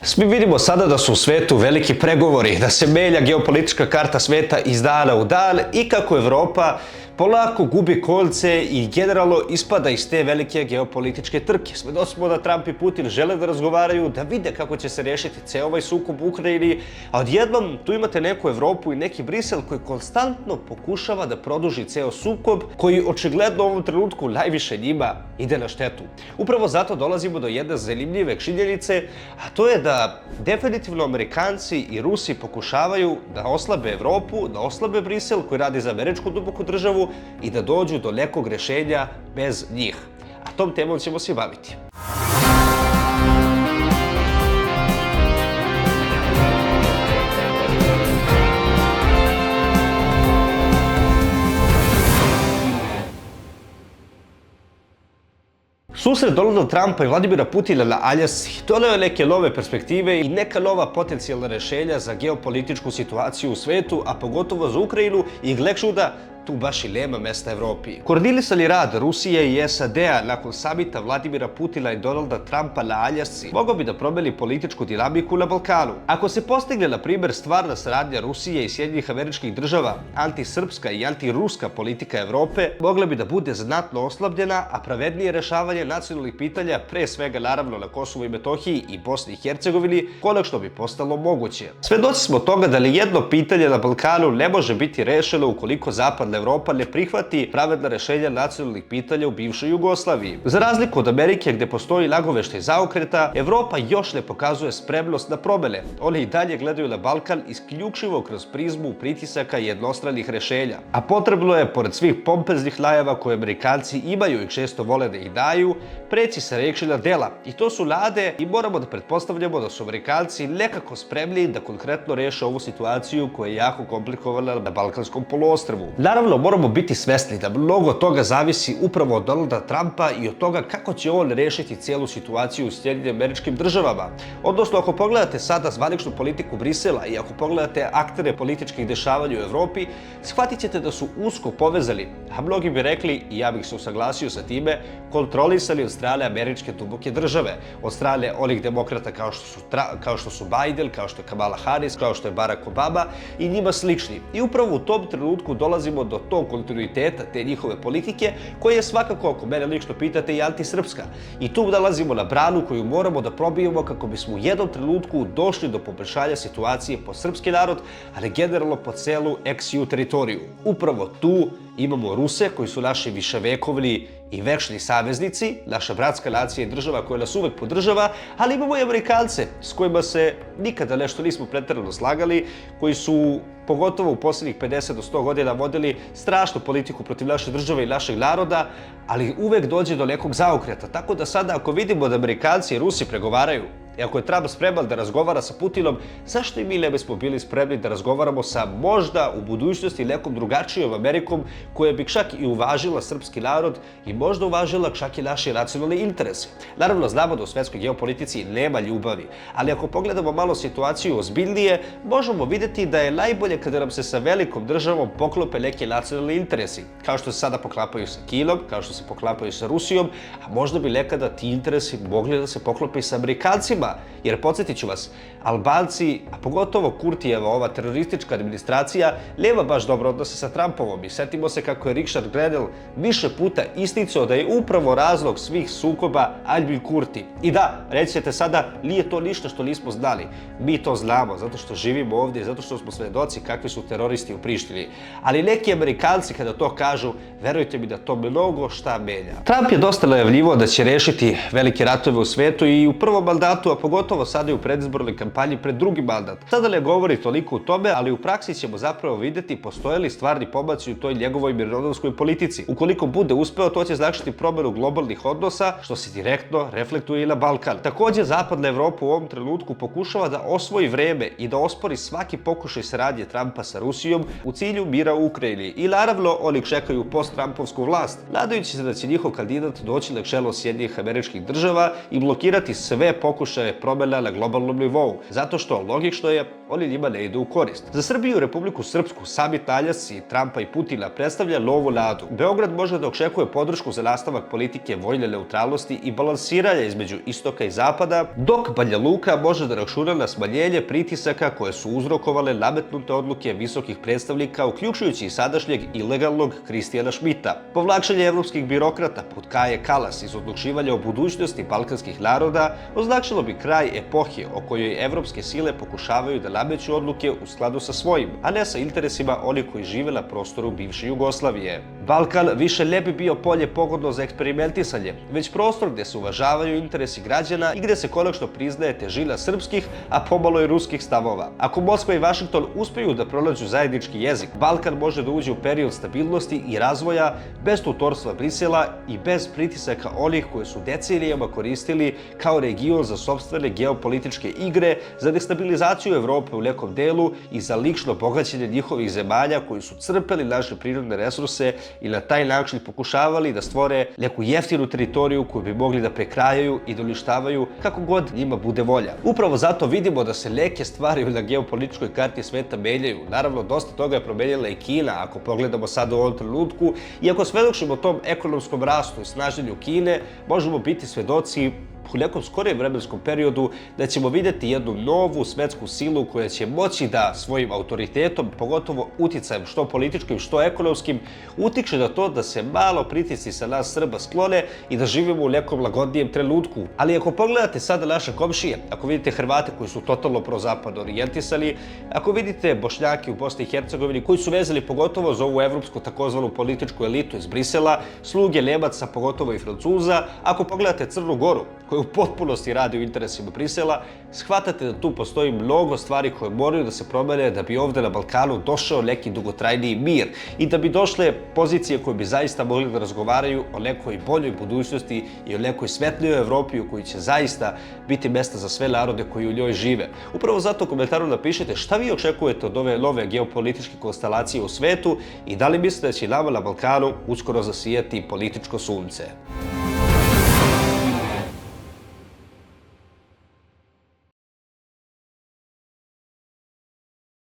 Svi vidimo sada da su u svetu veliki pregovori, da se menja geopolitička karta sveta iz dana u dan i kako Evropa polako gubi kolce i generalno ispada iz te velike geopolitičke trke. Svedoci smo da Trump i Putin žele da razgovaraju, da vide kako će se rešiti ceo ovaj sukob u Ukrajini, a odjednom tu imate neku Evropu i neki Brisel koji konstantno pokušava da produži ceo sukob, koji očigledno u ovom trenutku najviše njima ide na štetu. Upravo zato dolazimo do jedne zanimljive činjenice, a to je da definitivno Amerikanci i Rusi pokušavaju da oslabe Evropu, da oslabe Brisel koji radi za američku duboku državu i da dođu do nekog rešenja bez njih. A tom temom ćemo se baviti. Susret Donalda Trumpa i Vladimira Putina na Aljasci doneo je neke nove perspektive i neka nova potencijalna rešenja za geopolitičku situaciju u svetu, a pogotovo za Ukrajinu i gle čuda, tu baš i nema mesta Evropi. Koordinisani rad Rusije i SAD-a nakon samita Vladimira Putina i Donalda Trumpa na Aljasci mogao bi da promeni političku dinamiku na Balkanu. Ako se postigne, na primjer, stvarna saradnja Rusije i Sjedinjenih Američkih Država, antisrpska i antiruska politika Evrope mogla bi da bude znatno oslabljena, a pravednije rešavanje nacionalnih pitanja, pre svega naravno na Kosovu i Metohiji i Bosni i Hercegovini, konačno bi postalo moguće. Svedoci smo toga da nijedno pitanje na Balkanu ne može biti rešeno ukoliko Zapadna Evropa ne prihvati pravedna rešenja nacionalnih pitanja u bivšoj Jugoslaviji. Za razliku od Amerike gde postoji nagoveštaj zaokreta, Evropa još ne pokazuje spremnost na promene. Oni i dalje gledaju na Balkan isključivo kroz prizmu pritisaka i jednostranih rešenja. A potrebno je, pored svih pompeznih najava koje Amerikanci imaju i često vole da ih daju, preći sa reči na dela. I to su nade i moramo da pretpostavljamo da su Amerikanci nekako spremni da konkretno reše ovu situaciju koja je jako komplikovana na Balkanskom poluostrvu. Naravno, moramo biti svesni da mnogo toga zavisi upravo od Donalda Trumpa i od toga kako će on rešiti cijelu situaciju u Sjedinjenim Američkim Državama. Odnosno, ako pogledate sada zvaničnu politiku Brisela i ako pogledate aktere političkih dešavanja u Evropi, shvatit ćete da su usko povezani, a mnogi bi rekli, i ja bih se usaglasio sa time, kontrolisani od strane američke duboke države, od strane onih demokrata kao što su Biden, kao što je Kamala Harris, kao što je Barack Obama i njima slični. I upravo u tom trenutku dolazimo do tog kontinuiteta te njihove politike, koja je svakako, ako mene lično pitate, i antisrpska. I tu nalazimo na branu koju moramo da probijemo kako bismo u jednom trenutku došli do poboljšanja situacije po srpski narod, ali generalno po celu ex-ju teritoriju. Upravo tu imamo Ruse koji su naši viševekovni i večni saveznici, naša bratska nacija i država koja nas uvek podržava, ali imamo i Amerikance s kojima se nikada nešto nismo preterano slagali, koji su pogotovo u poslednjih 50 do 100 godina vodili strašnu politiku protiv naše države i našeg naroda, ali uvek dođe do nekog zaokreta. Tako da sada ako vidimo da Amerikanci i Rusi pregovaraju, i ako je Trump spreman da razgovara sa Putinom, zašto i mi ne bismo bili spremni da razgovaramo sa možda u budućnosti nekom drugačijom Amerikom koja bi čak i uvažila srpski narod i možda uvažila čak i naše nacionalne interese. Naravno, znamo da u svetskoj geopolitici nema ljubavi, ali ako pogledamo malo situaciju ozbiljnije, možemo videti da je najbolje kada nam se sa velikom državom poklope neki nacionalni interesi, kao što se sada poklapaju sa Kinom, kao što se poklapaju sa Rusijom, a možda bi nekada ti interesi mogli da se poklope i sa Amerikancima. Jer podsjetit ću vas, Albanci, a pogotovo Kurtijeva, ova teroristička administracija, nema baš dobro odnose sa Trumpovom i setimo se kako je Richard Grenell više puta isticao da je upravo razlog svih sukoba Aljbin Kurti. I da, reći ćete sada, nije to ništa što nismo znali. Mi to znamo, zato što živimo ovdje, zato što smo svedoci kakvi su teroristi u Prištini. Ali neki Amerikanci kada to kažu, verujte mi da to mnogo šta menja. Trump je dosta najavljivao da će rešiti velike ratove u svetu i u prvom mandatu, a pogotovo sada i u predizbornoj kampanji pred drugi mandat. Sada ne govori toliko o tome, ali u praksi ćemo zapravo videti postoje li stvarni pomaci u toj njegovoj mirnodopskoj politici. Ukoliko bude uspeo, to će značiti promenu globalnih odnosa, što se direktno reflektuje i na Balkan. Takođe, Zapadna Evropa u ovom trenutku pokušava da osvoji vreme i da ospori svaki pokušaj saradnje Trumpa sa Rusijom u cilju mira u Ukrajini. I naravno, oni čekaju post-Trumpovsku vlast, nadajući se da će njihov kandidat doći na čelo Sjedinjenih Američkih Država i blokirati sve pokušaje promena na globalnom nivou. Zato što, logično je, oni njima ne idu u korist. Za Srbiju i Republiku Srpsku samit Aljasi, Trumpa i Putina predstavlja novu nadu. Beograd može da očekuje podršku za nastavak politike vojne neutralnosti i balansiranja između istoka i zapada, dok Banja Luka može da računa na smanjenje pritisaka koje su uzrokovale nametnute odluke visokih predstavnika, uključujući i sadašnjeg ilegalnog Kristijana Šmita. Povlačenje evropskih birokrata pod Kaje Kalas iz odlučivanja o budućnosti balkanskih naroda označilo bi kraj epohe o kojoj evropske sile pokušavaju da nameću odluke u skladu sa svojim, a ne sa interesima onih koji žive na prostoru bivše Jugoslavije. Balkan više ne bi bio polje pogodno za eksperimentisanje, već prostor gde se uvažavaju interesi građana i gde se konačno priznaje težina srpskih, a pomalo i ruskih stavova. Ako Moskva i Vašington uspeju da pronađu zajednički jezik, Balkan može da uđe u period stabilnosti i razvoja bez tutorstva Brisela i bez pritisaka onih koje su decenijama koristili kao region za sopstvene geopolitičke igre, za destabilizaciju Evrope u nekom delu i za lično bogaćenje njihovih zemalja koji su crpeli naše prirodne resurse i na taj način pokušavali da stvore neku jeftinu teritoriju koju bi mogli da prekrajaju i da uništavaju kako god njima bude volja. Upravo zato vidimo da se neke stvari na geopolitičkoj karti sveta menjaju. Naravno, dosta toga je promenila i Kina, ako pogledamo sad u ovom trenutku, i ako svedočimo tom ekonomskom rastu i snaženju Kine, možemo biti svedoci u nekom skorijem vremenskom periodu da ćemo vidjeti jednu novu svetsku silu koja će moći da svojim autoritetom, pogotovo uticajem što političkim, što ekonomskim, utiče na to da se malo pritisci sa nas Srba sklone i da živimo u nekom lagodnijem trenutku. Ali ako pogledate sada naše komšije, ako vidite Hrvate koji su totalno prozapadno orijentisani, ako vidite Bošnjake u Bosni i Hercegovini koji su vezali pogotovo za ovu evropsku takozvanu političku elitu iz Brisela, sluge Nemaca, pogotovo i Francuza, ako pogledate Crnu Goru, koja u potpunosti radi u interesima Brisela, shvatate da tu postoji mnogo stvari koje moraju da se promene da bi ovde na Balkanu došao neki dugotrajniji mir i da bi došle pozicije koje bi zaista mogli da razgovaraju o nekoj boljoj budućnosti i o nekoj svetlijoj Evropi u kojoj će zaista biti mesta za sve narode koji u njoj žive. Upravo zato u komentaru napišite šta vi očekujete od ove nove geopolitičke konstelacije u svetu i da li mislite da će nama na Balkanu uskoro zasijati političko sunce.